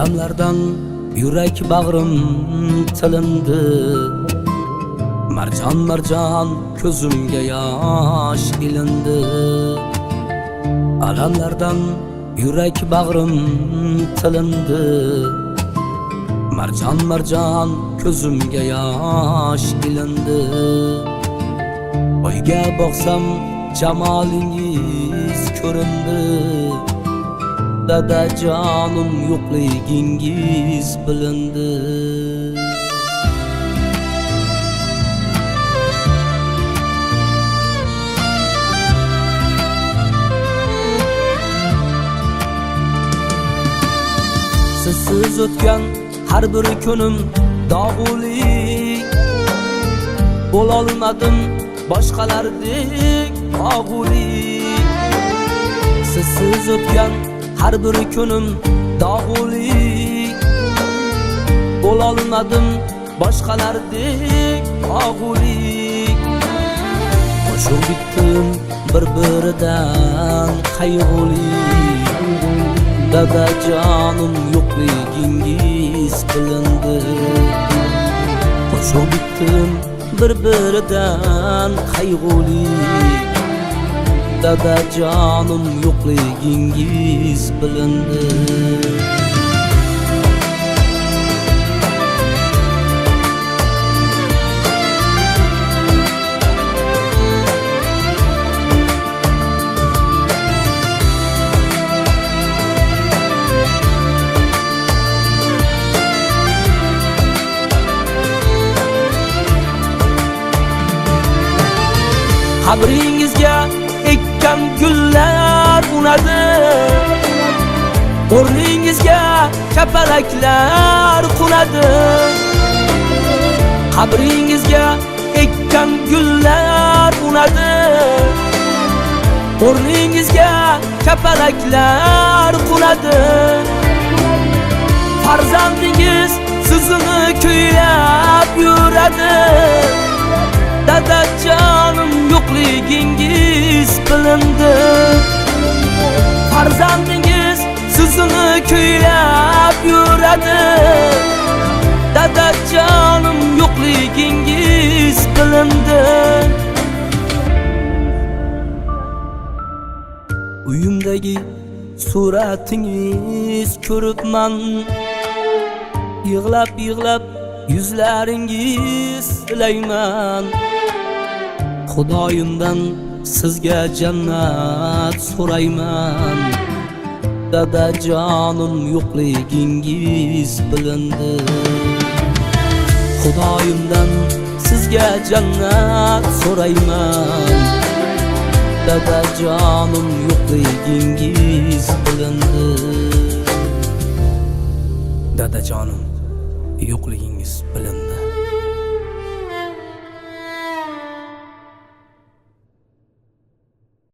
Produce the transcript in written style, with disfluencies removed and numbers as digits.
Alamlardan yürek bağrım tilindi. Marcan marcan közümge yaş ilindi. Alamlardan yürek bağrım tilindi. Marcan marcan közümge yaş ilindi. Oyga boqsam jamalingiz ko'rindi. Dadajonim yo'qligingiz bilindi. Sizsiz o'tgan har bir kunim dog'ulik. Bo'lolmadim boshqalardek og'ulik. Sizsiz o'tgan har bir kunim dog'ulik. Bo'lolmadim boshqalardek og'ulik. Qo'shiq bitdim bir-biridan qayg'ulik. Dadajonim yo'qligingiz bilindi. Qo'shiq bitdim bir-biridan qayg'ulik. Dadajonim yo'qligingiz bilindi. Qabringizga ekkan gullar unadi. O'rningizga kapalaklar qunadi. Qabringizga ekkan gullar unadi. O'rningizga kapalaklar qunadi. Farzandingiz sizni kuylab yuradi. Dadajonim yo'qligingiz bilindi. Farzandingiz sizni kuylab yuradi. Dadajonim yo'qligingiz bilindi. Uyimdagi suratingiz ko'ribman. Yig'lab yig'lab yuzlaringiz silayman. Xudoyimdan sizga jannat so'rayman. Dadajonim yo'qligingiz bilindi. Xudoyimdan sizga jannat so'rayman. Dadajonim yo'qligingiz bilindi. Dadajonim yo'qligingiz bilindi.